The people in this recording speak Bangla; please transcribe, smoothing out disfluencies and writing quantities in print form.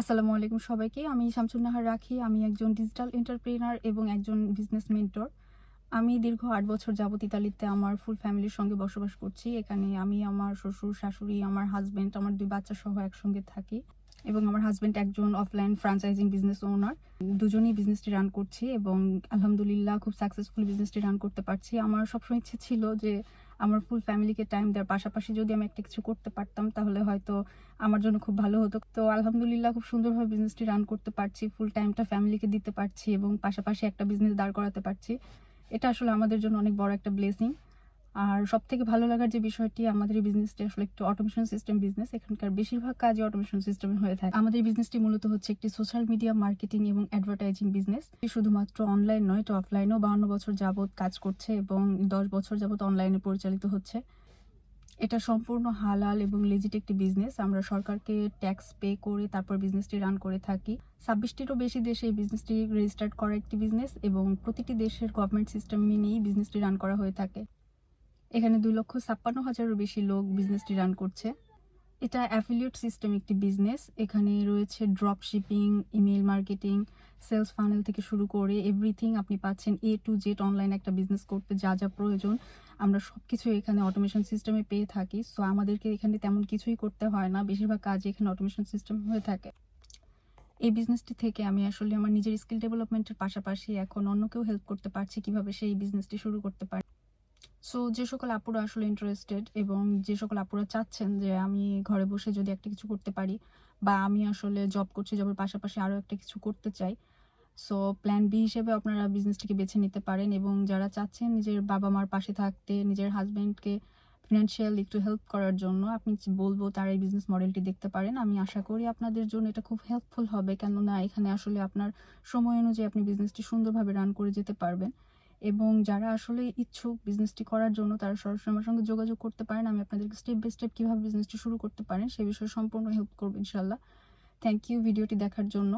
আসসালামু আলাইকুম সবাইকে। আমি শামসুন নাহার রাখি। আমি একজন ডিজিটাল এন্টারপ্রেনার এবং একজন বিজনেস মেন্টর। আমি দীর্ঘ ৮ বছর যাবত ইতালিতে আমার ফুল ফ্যামিলির সঙ্গে বসবাস করছি। এখানে আমি, আমার শ্বশুর, শাশুড়ি, আমার হাসব্যান্ড, আমার ২ বাচ্চা সহ একসঙ্গে থাকি এবং আমার হাসব্যান্ড একজন অফলাইন ফ্র্যাঞ্চাইজিং বিজনেস ওনার। দুজনেই বিজনেসটি রান করছি এবং আলহামদুলিল্লাহ খুব সাকসেসফুল বিজনেসটি রান করতে পারছি। আমার সবসময় ইচ্ছে ছিল যে আমার ফুল ফ্যামিলিকে টাইম দেওয়ার পাশাপাশি যদি আমি একটা কিছু করতে পারতাম তাহলে হয়তো আমার জন্য খুব ভালো হতো। তো আলহামদুলিল্লাহ খুব সুন্দরভাবে বিজনেসটি রান করতে পারছি, ফুল টাইমটা ফ্যামিলিকে দিতে পারছি এবং পাশাপাশি একটা বিজনেস দাঁড় করাতে পারছি। এটা আসলে আমাদের জন্য অনেক বড় একটা ব্লেসিং। আর সবথেকে ভালো লাগার যে বিষয়টি, আমাদের এই বিজনেসটি আসলে একটু অটোমেশন সিস্টেম বিজনেস। এখানকার বেশিরভাগ কাজই অটোমেশন সিস্টেমে হয়ে থাকে। আমাদের বিজনেসটি মূলত হচ্ছে একটি সোশ্যাল মিডিয়া মার্কেটিং এবং অ্যাডভার্টাইজিং বিজনেস। শুধুমাত্র অনলাইন নয়, এটা অফলাইনেও 52 বছর যাবত কাজ করছে এবং 10 বছর যাবত অনলাইনে পরিচালিত হচ্ছে। এটা সম্পূর্ণ হালাল এবং লেজিট একটি বিজনেস। আমরা সরকারকে ট্যাক্স পে করে তারপর বিজনেসটি রান করে থাকি। 26টিরও বেশি দেশে এই বিজনেসটি রেজিস্টার্ড করা একটি বিজনেস এবং প্রতিটি দেশের গভর্নমেন্ট সিস্টেম মেনেই বিজনেসটি রান করা হয়ে থাকে। এখানে 2,56,000-এরও বেশি লোক বিজনেসটি রান করছে। এটা অ্যাফিলিয়েট সিস্টেম একটি বিজনেস। এখানে রয়েছে drop shipping, email marketing, sales funnel থেকে শুরু করে এভরিথিং আপনি পাচ্ছেন A to Z। অনলাইন একটা বিজনেস করতে যা যা প্রয়োজন আমরা সবকিছু এখানে অটোমেশন সিস্টেমে পেয়ে থাকি। সো আমাদেরকে এখানে তেমন কিছুই করতে হয় না, বেশিরভাগ কাজ এখানে অটোমেশন সিস্টেম হয়ে থাকে। এই বিজনেসটি থেকে আমি আসলে আমার নিজের স্কিল ডেভেলপমেন্টের পাশাপাশি এখন অন্যকেও হেল্প করতে পারছি কিভাবে সেই বিজনেসটি শুরু করতে পারে। সো যে সকল আপুরা আসলে ইন্টারেস্টেড এবং যে সকল আপুরা চাচ্ছেন যে আমি ঘরে বসে যদি একটা কিছু করতে পারি, বা আমি আসলে জব করছি, জবের পাশাপাশি আরও একটা কিছু করতে চাই, সো প্ল্যান বি হিসেবে আপনারা বিজনেসটিকে বেছে নিতে পারেন। এবং যারা চাচ্ছেন নিজের বাবা মার পাশে থাকতে, নিজের হাজব্যান্ডকে ফিনান্সিয়াল একটু হেল্প করার জন্য, আপনি বলবো তারা এই বিজনেস মডেলটি দেখতে পারেন। আমি আশা করি আপনাদের জন্য এটা খুব হেল্পফুল হবে, কেননা এখানে আসলে আপনার সময় অনুযায়ী আপনি বিজনেসটি সুন্দরভাবে রান করে যেতে পারবেন। এবং যারা আসলে ইচ্ছুক বিজনেসটি করার জন্য তারা সরাসরি আমার সঙ্গে যোগাযোগ করতে পারেন। আমি আপনাদেরকে স্টেপ বাই স্টেপ কীভাবে বিজনেসটি শুরু করতে পারেন সে বিষয়ে সম্পূর্ণ হেল্প করবো ইনশাল্লাহ। থ্যাংক ইউ ভিডিওটি দেখার জন্য।